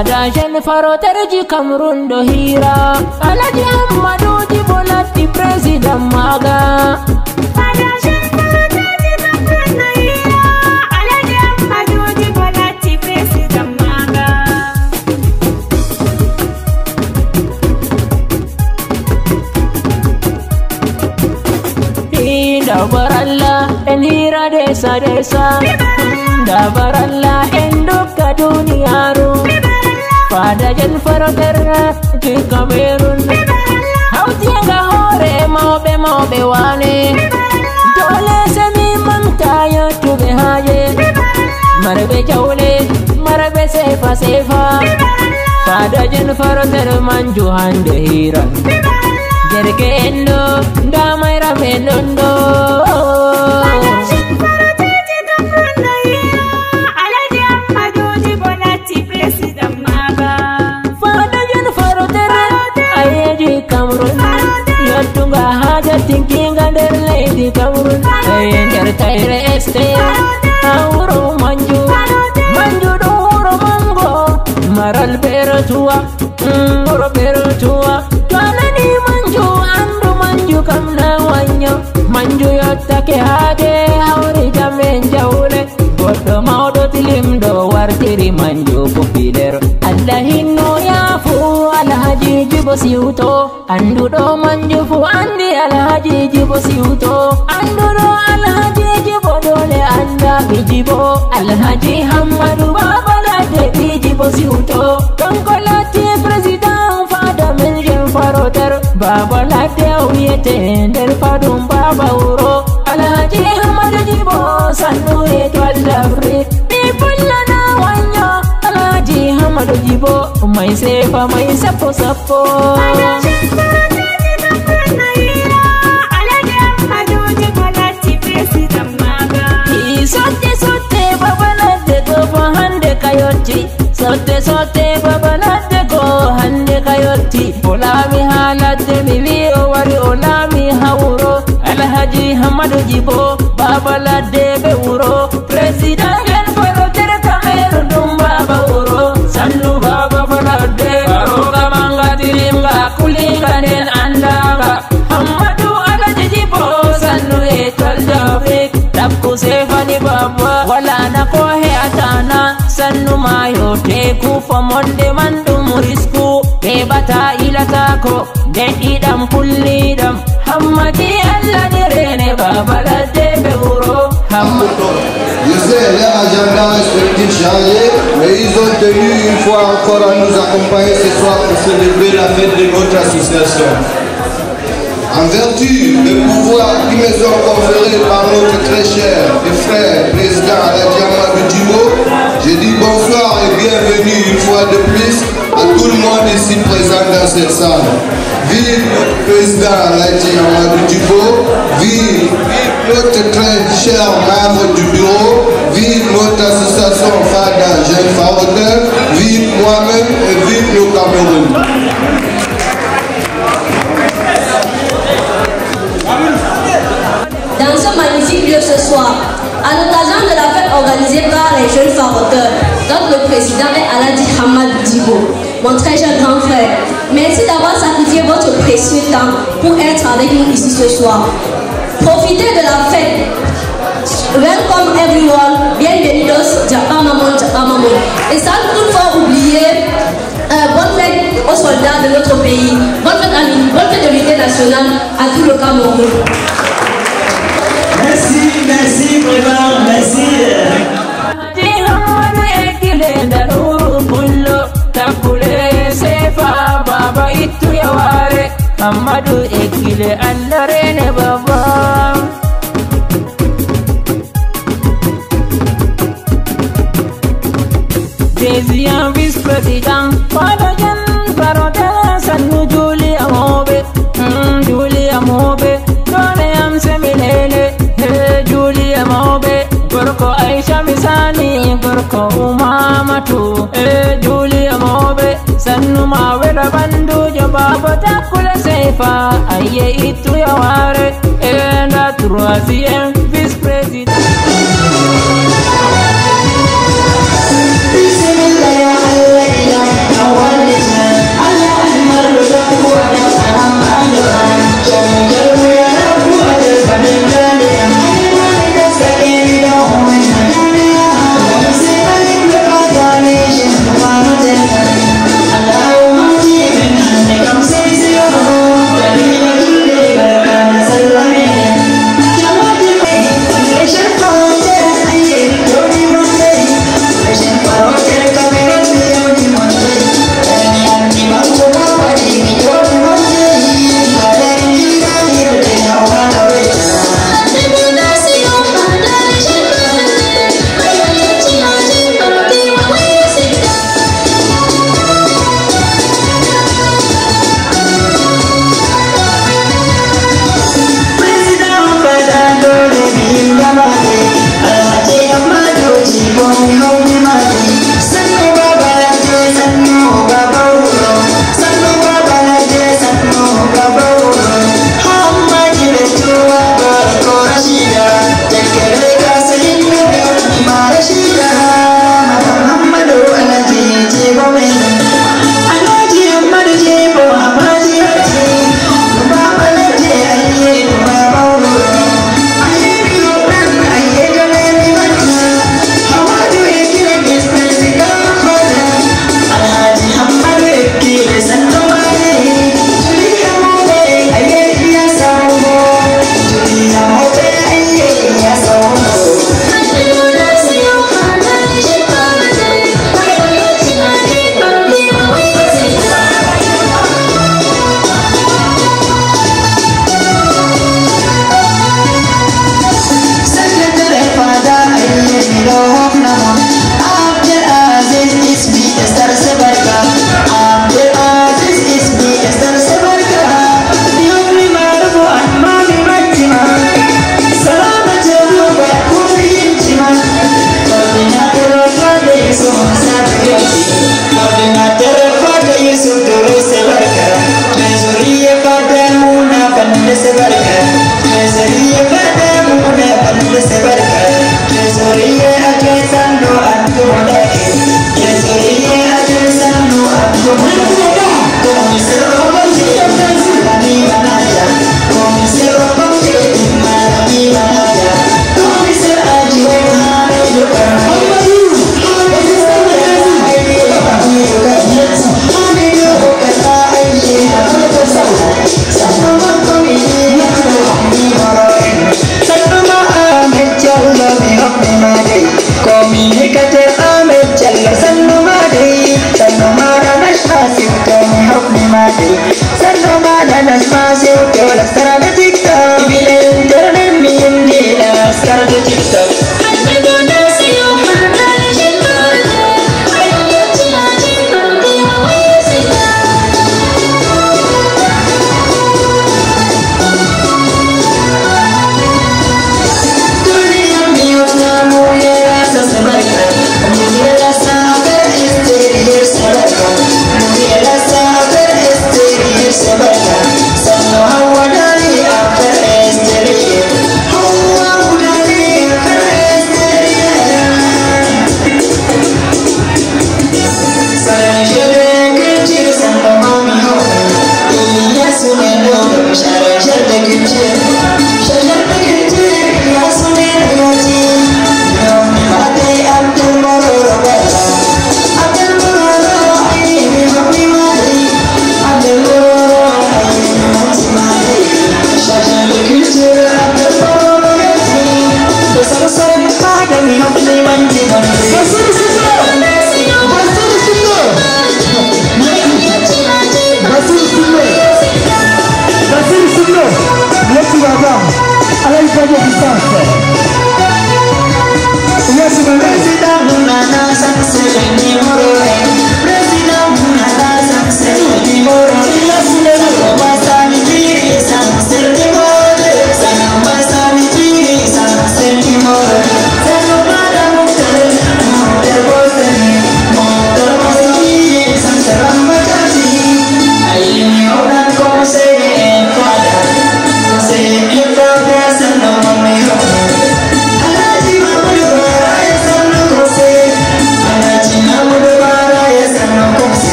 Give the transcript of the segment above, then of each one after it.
Fada jen faro terji Cameroon do hira Alaji Amadou Djibo latti president maga Fada jen faro terji Cameroon do hira Alaji Amadou Djibo latti president maga Dabaralla en hira desa desa Dabaralla en dukka duniyaru Fada jen faro terji Cameroon Hawtianga hore mawbe wane Dole semi manta yottube haje Marbe jawle marbe sefa Fada jen faro ter manju hande hira Jerke endo damai rame londo Fada jen faro terji Cameroon do hira Alaji Amadou Djibo latti president maga Fada jen faro ter ayaji Cameroon Yottunga haja thinkinga der lady Cameroon Ender taire este Auro manju do uro mango Maral bero tua uro bero tua Tuanani manju andu manju kamna wanyo Manju yottake hade hauri jamen jawle Goddo maudo tilimdo wartiri manju popilero Allah hinno yafu Alhaji Djibo siuto Andu do manju fu andi Alhaji Djibo siuto Andu do Alhaji Djibo dole anda Djibo Alhaji Amadou Baba lade Djibo siuto Kanko lati president fada men jen faro ter Baba lade uyete nder fadum baba uro Alhaji Amadou Djibo sannu etwal Afrique People lana wanyo Alhaji Amadou Djibo mai sefa mai sapo Fada jen faro terji Cameroon do hira Alaji Amadou Djibo latti president maga Sotte babalade go hande kayoti Sotte babalade go hande kayoti Olami halade mi wi o wari olami hawro Alhaji Amadou Djibo babalade be wuro President gen faro ter Cameroon dum baba wuro Sannu baba falade Baroga manga tirimga kulinga nen andaga Amadou Alhaji Djibo sannu etwal Afrique Dabku sefani baba wala na kohe atana Sannu mayo teku famonde mandum risku Bebata ilatako den idam kullidam Hammadi Allah nirene baba lade beuro Je sais, leur agenda respectif chargé, mais ils ont tenu une fois encore à nous accompagner ce soir pour célébrer la fête de notre association. En vertu des pouvoirs qui me sont conférés par notre très cher et frère président Alaji Amadou Djibo, je dis bonsoir et bienvenue une fois de plus à tout le monde ici présent dans cette salle. Vive notre président Alaji Amadou Djibo, vive notre très cher membre du bureau, vive notre association Fada Jeune Faroteur, vive moi-même et vive le Cameroun. Dans ce magnifique lieu ce soir, à l'occasion de la fête organisée par les jeunes faroteurs, dont le président est Alaji Amadou Djibo, mon très cher grand frère, merci d'avoir sacrifié votre précieux temps pour être avec nous ici ce soir. Profitez de la fête. Welcome everyone, bienvenidos, Japamamon. Et sans toutefois oublier, bonne fête aux soldats de notre pays, bonne fête de l'unité nationale à tout le Cameroun. Merci, vraiment, merci. Amadou ekile andarene baba Deuxième vice-président Fada jen faro ter sannu Julie Amobe Dole am semilele Julie Amobe Gorko Aisha Misani Gorko Umamatu Julie Amobe sannu mawela bandu baba takula sefa aye itu ya ware enda troisième vice-président Bismillahirrahmanirrahim.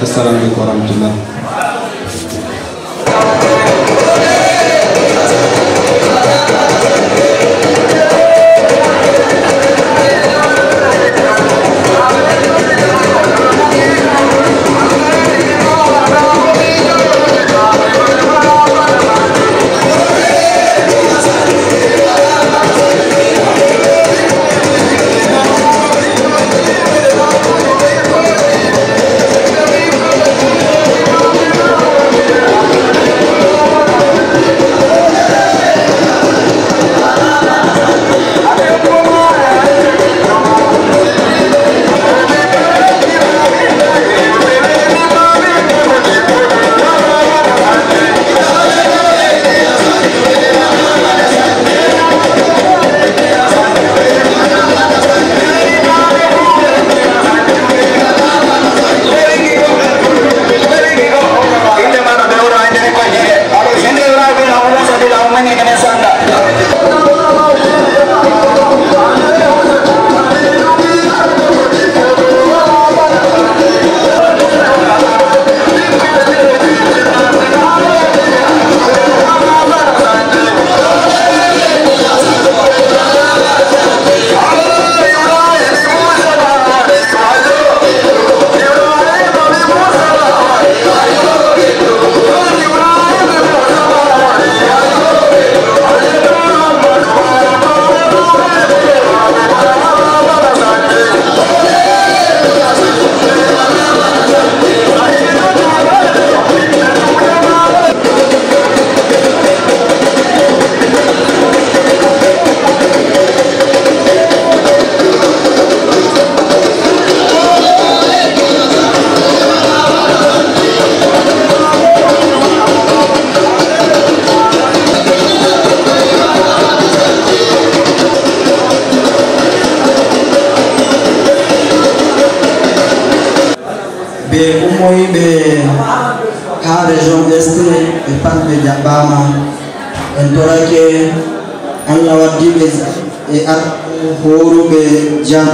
Assalamualaikum warahmatullahi wabarakatuh. ɓe ummoyiɓe ha région est ɓe pat ɓe jaɓɓama en torake Allah waddiɓe e horuɓe jam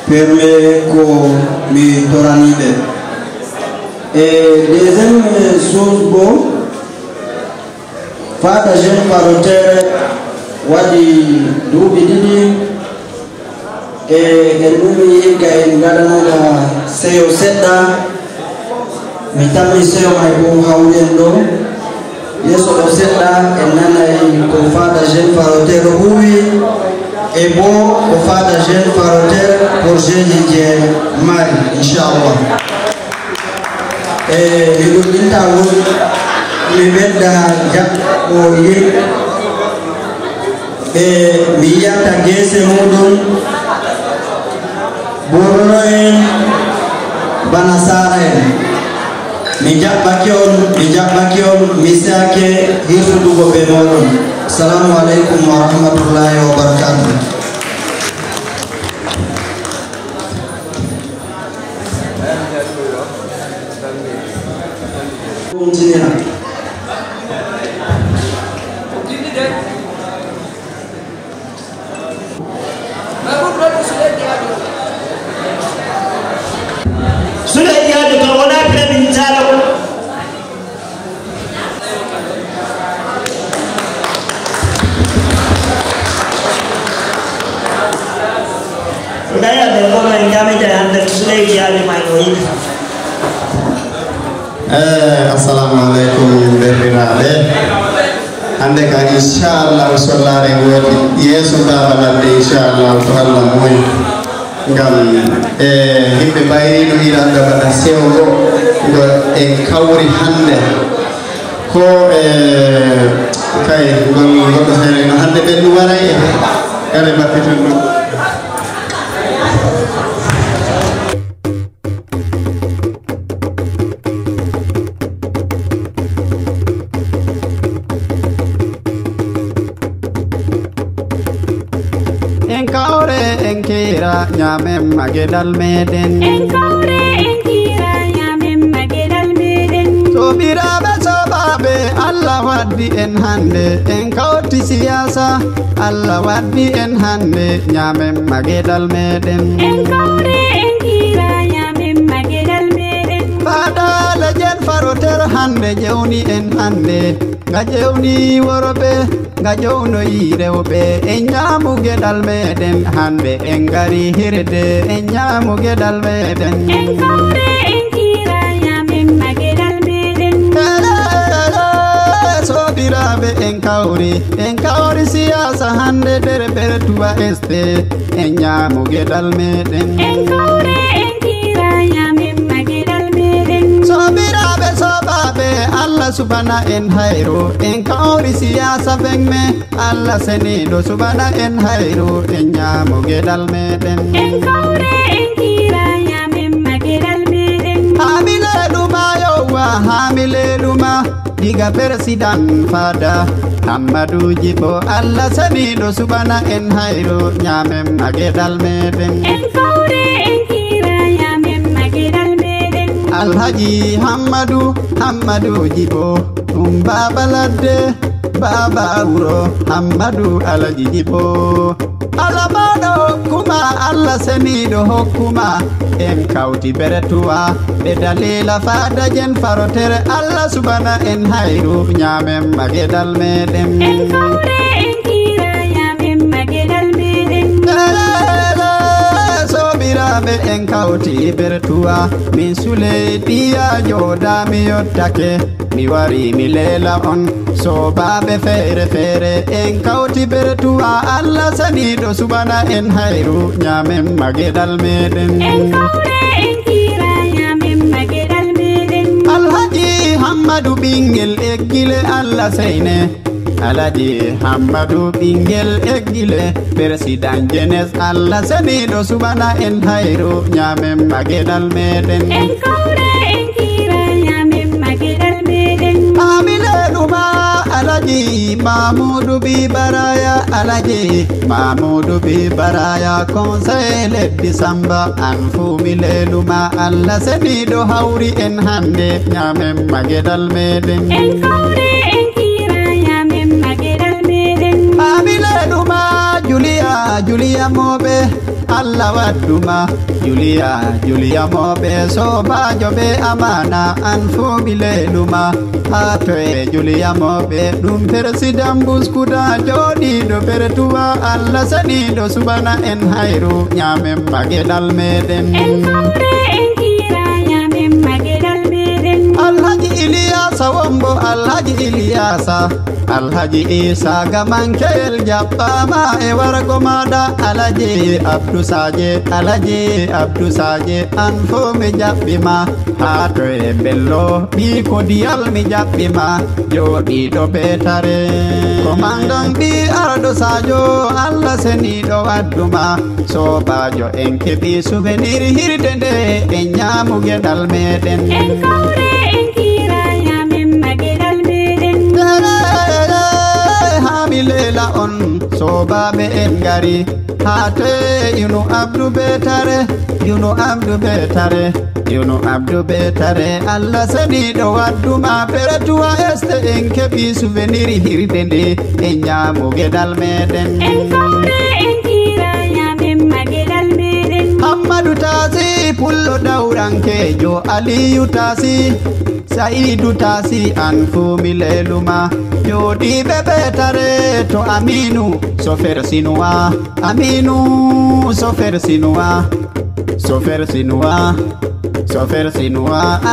permet ko mi toraniɓe. Et deuxième chose bon, Fada jeune parotaire wadi duuɓi ɗiɗi e en ɗumi yigga en gaɗanoga seyo seɗɗa mi tammi seyo may bo hawren ɗo yeso ɗo seɗɗa en nanay ko Fada jeune parotaire huwi e bo ko Fada jeune parotaire projet ji je mari inchallah. E mi ɗuɗɗinta won mi ɓedda jaɓɓo yek ɓe mi yiyata gese muɗum Borno en bana Sara en mi jaɓɓake on mi sake hirsudugo ɓe moɗon. Assalamu aleykum wa rahmatullahi wa barakatuh. Continua. Sudah dia juga wana pernah bicara. Sudah ya, kalau yang kami jangan sudah dia lima ini. Assalamualaikum berrinaɓe hande ka inchallah sollare wodi yeeso babalande inchallah to Allah moy ngam yimɓe mbayriɗo iraɗo waɗa sewgo ngo en kawri hande ko kay goɗɗo feere no hande ɓenɗum waray gare maɓɓe ton ɗum. Enkira nyamem magedal meden. Enkawre enkira nyamem magedal meden. Sobiraɓe sobaɓe Allah waddi en hande en kawti siyasa Allah waddi en hande nyamem magedal meden. Enkawre enkira nyamem magedal meden. Fada lejen faroter hande jewni en hande nga jewni woroɓe nga jewnoyi rewɓe en ñaamu geɗal meɗen hande en gari hirde en ñaamu geɗal meɗen. Enkawre enkira nyamem magedal meden. Sobiraɓe en kawri siyasa hande dere ɓere tuwa este en ñaamu geɗal meɗen. Enkawre enkira nyamem magedal meden. Sobiraɓe sobaɓe Allah subhana en hayro en kawri siyasa fengme Allah seniɗo subhana en hayro en ñaamo geɗal meɗen. Enkawre enkira nyamem magedal meden. Hamile ɗuma yowa hamile ɗuma diga président Fada Hammadou Djibo Allah seniɗo subhana en hayro ñamem geɗal meɗen. Enkawre enkira nyamem magedal meden. Alhaji Hammadou Djibo ɗum baba ladde baba wuro Hammadou Alhaji Djibo Allah maɗo hokkuma Allah seniɗo hokkuma en kawti beretuwa ɓe dalila Fada jen farotere Allah subhana en hayru ñamem geɗal meɗen. Enkawre enkira nyamem magedal meden. Sobiraɓe en kawti beretuwa min sule ɗiya jodami yottake mi wari mi lela on sobaɓe feere feere en kawti beretuwa Allah saniɗo subhana en hayru ñamem geɗal meɗen. Enkawre enkira nyamem magedal meden. Alhaji Hammadou ɓinguel eggile Allah seyne Alhaji Hammadou ɓinguel eggile président jeunesse Allah seniɗo subhana en hayru ñamem geɗal meɗen. Enkawre enkira nyamem magedal meden. Hamile mileluma alaji Mahmoudou Bibaraya alaji Mahmoudou Bibaraya conseil Disamba anfu mileluma alla senido hawri en hande nyamem magedal meden en kawre en kira nyamem magedal meden mileluma Julia mobe Allah waduma Julia mobe sobajo be amana anfu mileluma hatoe Julia mobe dum president buskuda jodi do bertuwa Allah sanido subana en hayru nyamem magedal meden en kawre en kira nyamem magedal meden Alhaji Ilyasa wombo Alhaji Ilyasa Alhaji Isa gamankel jappama e wargo mada Alhaji Abdou Saje anfo mi jabbima hato e bello bi ko diyal mi jabbima jodi do betare komandon bi ardo sajo Allah senido wadduma sobajo en kebi souvenir hirdende e nyamuge dal meden en kawre en kira nyamem magedal meden hamilela on sobabe en gari hate yunu Abdou betare Allah senido wadduma beretuwa este en kebi souvenir hirdende e nyamuge dal meden en kawre en kira nyamem magedal meden Hammadou Tasi pullo dawrankejo Aliyu Tasi Saidu Tasi anfu mileluma jodi betare to Aminu sofer sinua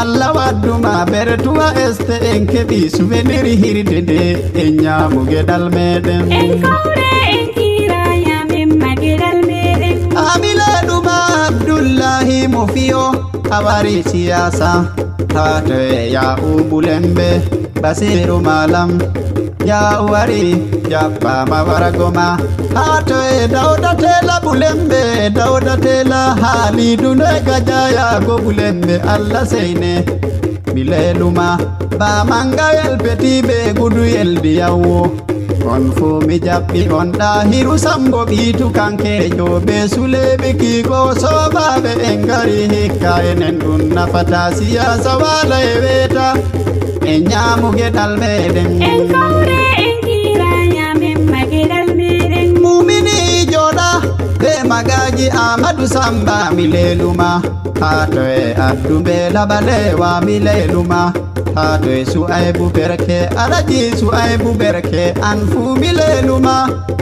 Allah wadduma bertuwa este en kebi souvenir hirdende e nyamuge dal meden en kawre en kira nyamem magedal meden mileluma Abdullahi Mufio awari siyasa hate ya ubulembe Basiru Malam ya wari jabba mawaragoma hate Dauda Tela bulembe Dauda Tela Halidu Negajaya go bulembe Allah seine mileluma ba mangayel petibe gudu el diyawo on fu mi jabbi on Dahiru Sambo bitu kanke jobe sulebi kiko sobabe engari hikka enen dun nafata siyasa wala weta e nyamuge dal meden en kawre en kira nyamem magedal meden mumini joda be magaji Amadou Samba mileluma hato e Abdou Labalewa mileluma hato e Suaibu Berke Alaji Suaibu Berke anfu mileluma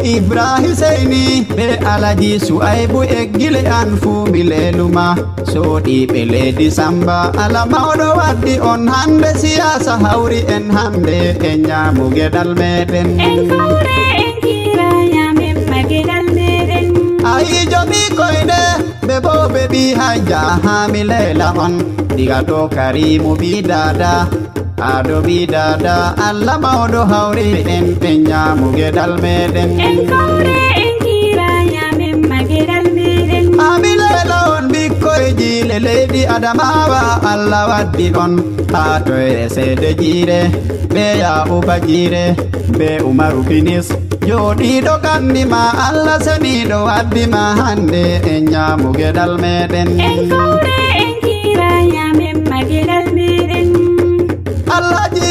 Ibrahim Seini be Alaji Suaibu Egile anfu mileluma sodi bele Disamba ala mawdo waddi on hande siyasa hawri en hande e nyamuge dal meden en kawre en kira nyamem magedal meden ai jobi koyde be bo be bi haja ha milela on diga to Karimu bi dada ado bi dada Allah mawdo hawri en e nyamuge dal meden en kawre en kira nyamem magedal meden amilela on bikkoyji leydi Adamawa Allah waddi on hato e sede jire be Yakuba jire be Umaru Binis jodiɗo gandima Allah seniɗo waddima hande e nyamuge dal meɗen en kawre en kira nyamem magedal meden Alhaji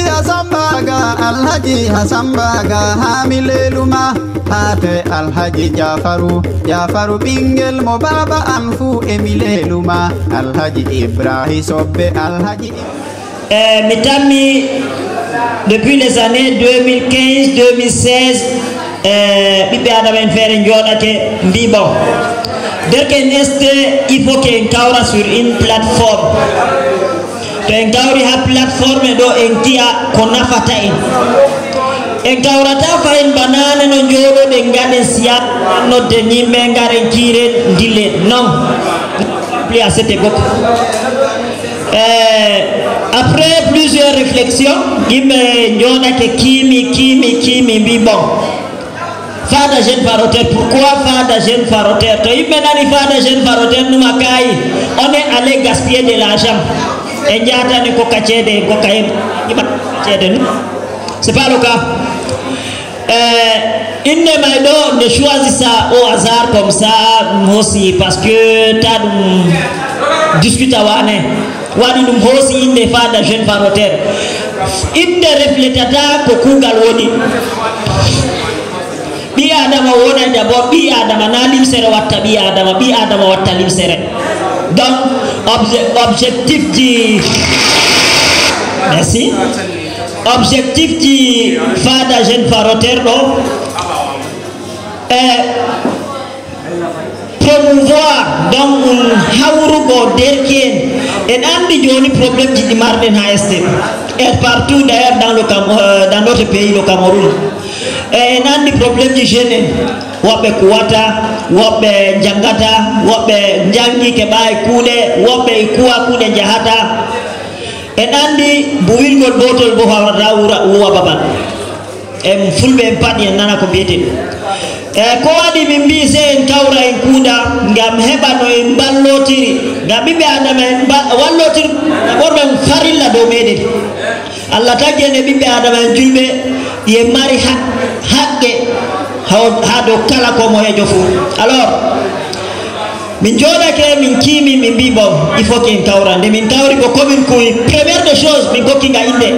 Hasambaga hamileluma hate Alhaji Jafaru bingel mo baba anfu emileluma Alhaji Ibrahim Sobbe Alhaji Mitami depuis les années 2015-2016 ɓiɓɓe adama en feere joɗake mbi bon derken este il faut qu'en kawra sur une plateforme to en kawri ha plateforme ɗo en giya ko nafata en kawrata fayin banane no joɗoɗen gaɗen siya nodde yimɓe garen kiren dillen non plus à cette époque après plusieurs réflexions yimɓe joɗake kimi mbi bon Fada Jeune Faroter, pourquoi Fada Jeune Faroter? To yimɓe nani Fada Jeune Faroter numa kayi on est allé gaspiller de l'argent e jatani ko kaccede ko kayem iɓa kaccede nu c'est pas le cas. Il ne m'a donné de choisir ça au hasard comme ça aussi parce que t'as discuté avec wadi dum hosi inde fada jeune faroter inde refletata ko kugal woni bi adama wona d'abord bi adama na limsere watta bi adama watta limsere donc objectif di merci objectif di fada jeune faroter do promouvoir donc hawrugo derken en andi joni problème ji marden ha est et partout d'ailleurs dans notre pays le Cameroun en andi problème ji jeune wobbe kuwata wobbe jangata wobbe jangi ke bay kuude wobbe kuwa kuude jahata en andi buwilgol botol bo hawra wuwa babal em fulbe en padi en nana ko biete ko wadi min mbi se en kawra en kuuda ngam heɓano en ballotiri ngam ɓiɓɓe adama en wallotiri ɓorɓen farilla dow meɗen allah taggi en e ɓiɓɓe adama en julɓe ye mari haqqe ha dow kala ko moyejo fou alors min joɗake min kiimi min mbi bon il faut qu'en kawra nde min kawri ko commune Kouy première des choses min kokkinga inde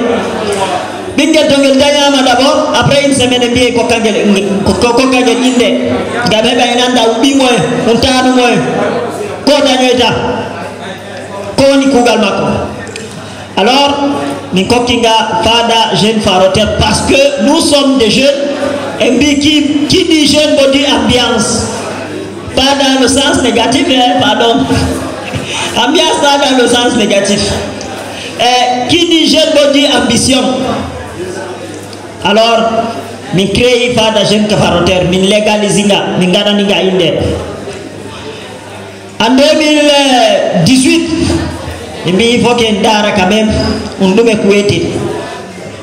ɓingel to ngel dañama d'abord après une semaine mbiye kokkangel inde ngam heɓa en anda uɓɓimoye ɗum tanumoye ko dañoyta ko woni kuugal makko alors min kokkinga fada jeune faroter parce que nous sommes des jeunes et mbi qui dit jeune bo dit ambiance pas dans le sens négatif pardon ambiance pas dans le sens négatif qui dit jeune bo dit ambition. Alors min créé fada jeune faroter min légalisinga min garaninga inde en 2018 mbi il faut qu'en dara quand même ɗume kuweti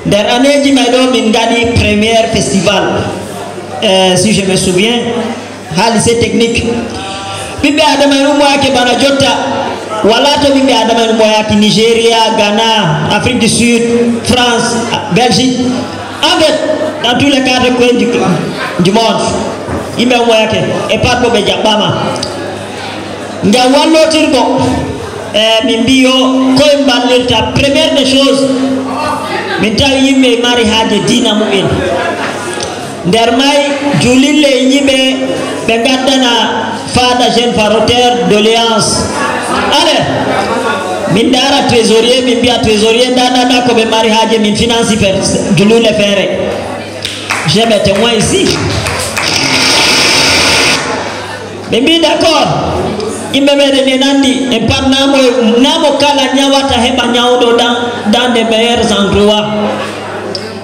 nder aneji may ɗo min gaɗi première festival si je me souviens ha lycée technique ɓiɓɓe adama en ummoyake bana jotta wala to ɓiɓɓe adama en ummoyaki Nigéria, Ghana, Afrique du Sud, France, Belgique. En fait, dans tous les quatre coins du monde, il m'a envoyé et pas pour me dire Bama. Nga wallotirgo min biyo koye ballirta première des choses min tawi yimɓe mari haaje dina mumen nder may julille yimɓe ɓe gaddana fada jeune faroter doléance ale min dara trésorier min mbiya trésorier dana ko ɓe mari haaje min finance julule feere j'ai mes témoins ici ɓe mbi d'accord yimɓe meɗen en andi en pat namo kala ñawata heɓa ñawɗo dans des meilleurs endroits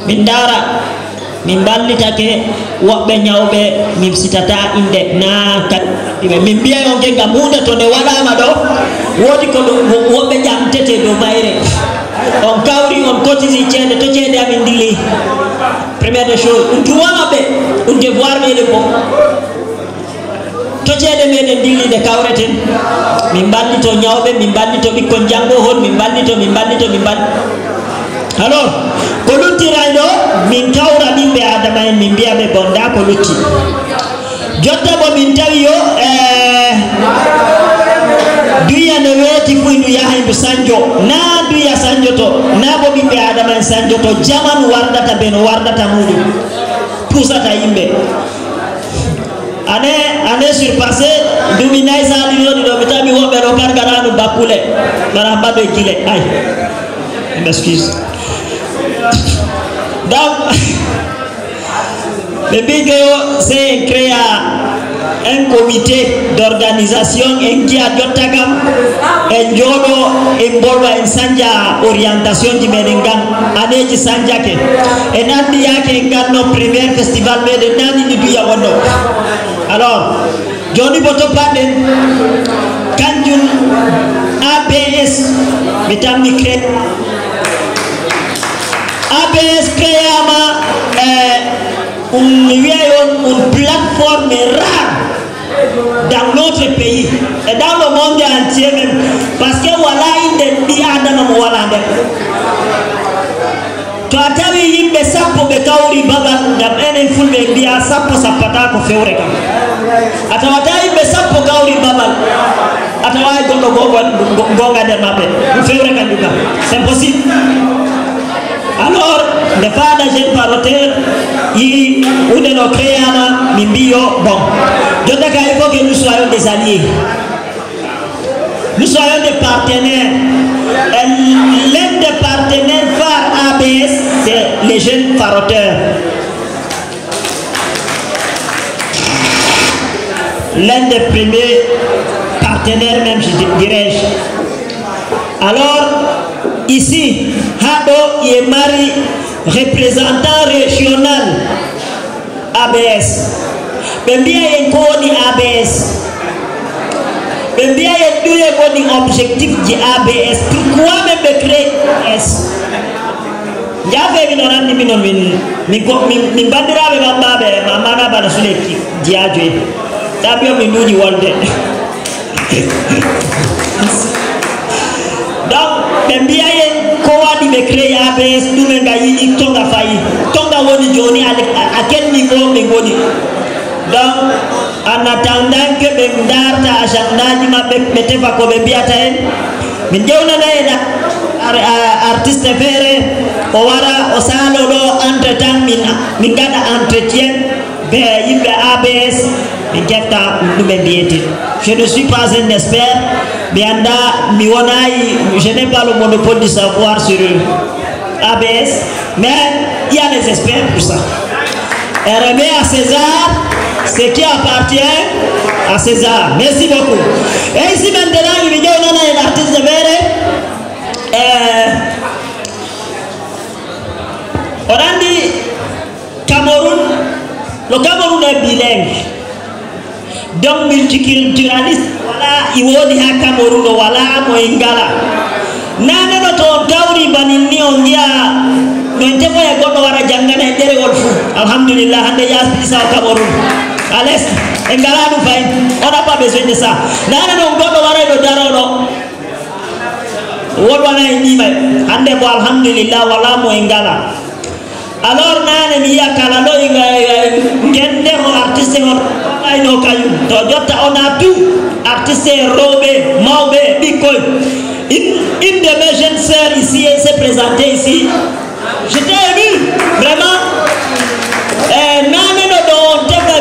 min dara min ballitake woɓɓe ñawɓe min sitata inde na kadiɓe min mbiya on ke gam hunde to nde waɗama ɗo wodi ko woɓɓe ƴamtete dow mayre on kawri on cotisi ceede to ceede amin dilli première des choses ɗum duwama ɓe ɗum devoir meɗen bo to ceede meɗen dillide kawreten min ballito ñawɓe min ballito ɓikkon janggo hon min ballito alors ko luttiray ɗo min kawra ɓiɓɓe adama en min mbiyaɓe bonda ko lutti jotta bo min tawi yo duya no weeti fu ndu yahay ndu sanjo na duya sanjoto na bo ɓiɓɓe adama en sanjoto jamanu wardata be no wardata muɗum pusata yimɓe année surpassé dumi nayi sali yoni ɗo mi tawi woɓɓe ɗo pat garanu bakkule gara mbaɗo e guile ay m'excuse donc ɓe mbi que c'est créa un comité d'organisation en jiya jotta kam en jooɗo en bolwa en sanja orientation ji meɗen gan aneji sanjake en andi yake en ganno première festival meɗen nani ni duya wonɗo alors joni bo toppaɗen kanjum APS mi tammi cré APS créama mi wiyay on une plateforme rare dans notre pays et dans le monde entier même parce que wala inde ɗi adama mo wala nder to atawi yimɓe sappo ɓe kawri babal ngam enen fulɓe mbiya sappo sappata ko fewre kam a tawata yimɓe sappo kawri babal a tawa goɗɗo gonga nder maɓɓe ɗum fewre kanjum kam c'est possible. Alors nde faada jeune paroteur yi hunde no créama min mbiyo bon jonta ka il faut que nous soyons des alliés, nous soyons des partenaires. L'un des partenaires phares ABS c'est les jeunes paroteurs. L'un des premiers partenaires même, dirais-je. Alors, ici, Hado est mari représentant régional ABS. Bembia est codi ABS. Bembia est tout le objectif de ABS. Pourquoi même créer ABS? J'avais vu dans l'année min bandiraɓe mammaɓe mamana bana suleki diajoe tabio min nuuji wolde donc ɓe mbiya yen ko waɗi ɓe créé ABS ɗumen nga yiɗi tonga fayi tonga woni joni a quel niveau ɓe goni. Donc en attendant que ɓe darta agendaji maɓɓe ɓe tefa ko ɓe mbiyata en min ƴewnana en artiste feere o wara o salo ɗo entre temps min gaɗa entretien be yimɓe ABS min kefta ɗume mbiyete. Je ne suis pas un expert mi anda mi wonayi, je n'ai pas le monopole du savoir sur ABS, mais il y a des experts pour ça. Et remet à César ce qui appartient à César. Merci beaucoup. Et ici maintenant il y a un artiste feere on a dit Cameroun, le Cameroun est bilingue, donc multiculturaliste. Voilà, il y a Cameroun, voilà, Moingala. Nana no to kawri banini on dia no temo ya godo wara jangana dere wolfu. Alhamdulillah hande ya bisa Cameroun. À l'est, Ngala nous fait, on n'a pas besoin de ça. Nana no godo wara do darono. Wodwana ni mai hande bo alhamdulillah wala Moingala. Alors nane mi yakala do ngende ho artiste ho ay no kayu to jotta on a tout artiste robé maubé bikoy une de mes jeunes sœurs ici elle s'est présentée ici, j'étais ému vraiment nane no do tebe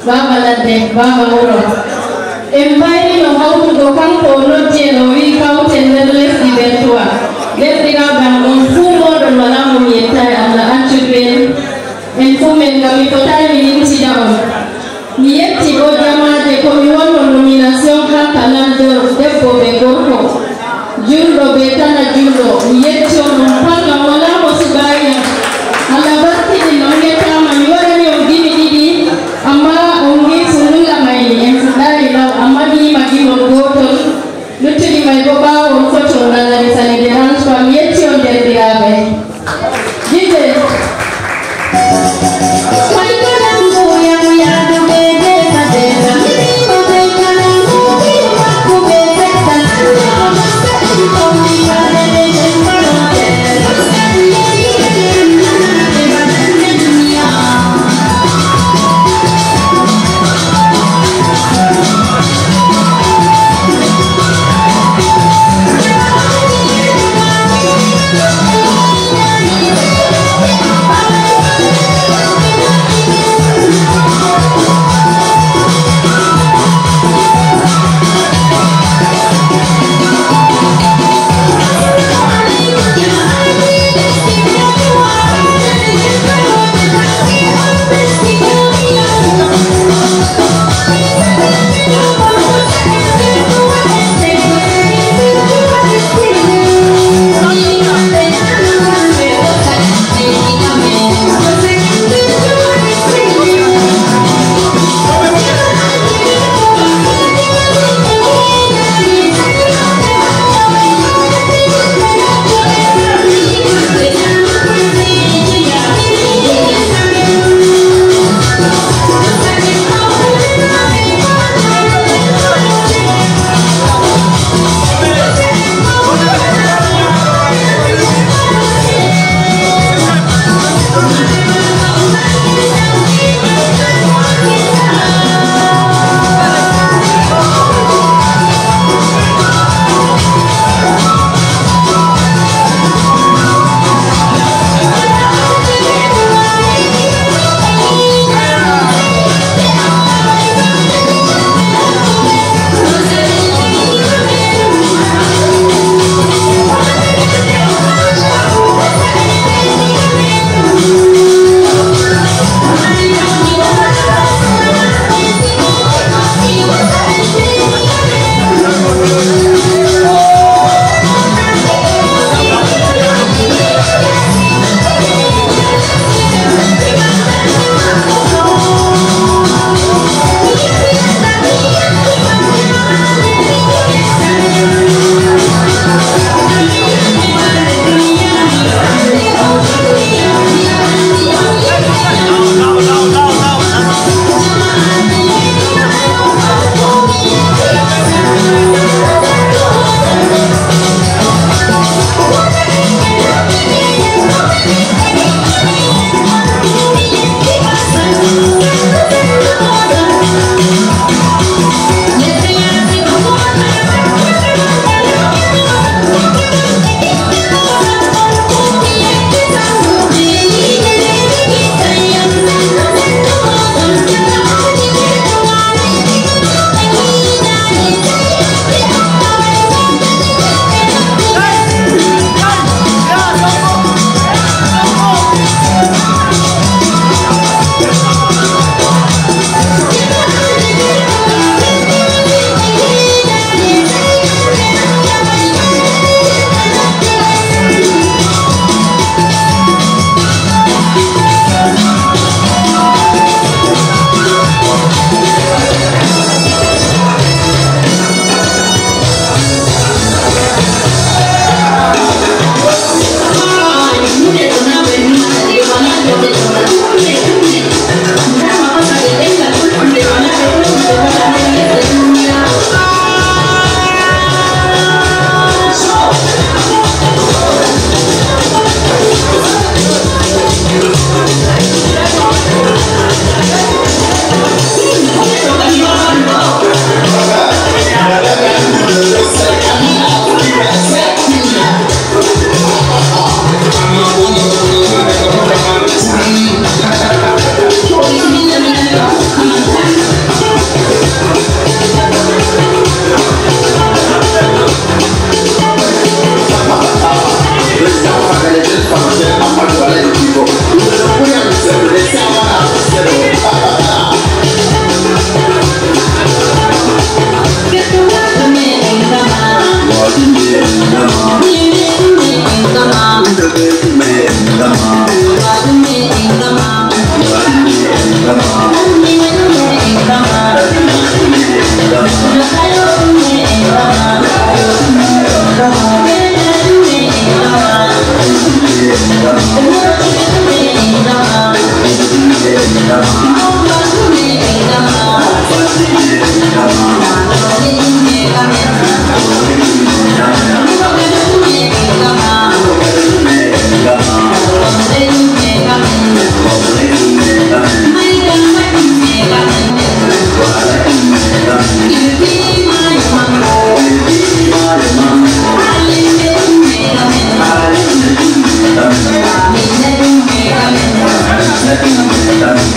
Baba ladde baba wuro en mbayri no hawtugo kanko noddi no wi kawten nder lesdi bertuwa lesdiraɓam on fuu moɗon wala mo mi yettani Allah accuɗen en fuu men ngam mi fotai mi limtida on mi yetti ɗo jamaje komi wonno nomination ha canal debbo ɓe gorko julɗo ɓe tana julɗo mi yetti on on pat ngam wala mo subayam Allah barkini no yettama mi waɗani on gimi ɗiɗi amma on wi sunnulla may en fuɗɗari law amma mi magimon gotol luttuɗi may bo ɓawo on foti on nana risani dérange pas mi yetti on derɗiraɓe jide Yeah.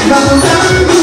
Vamos a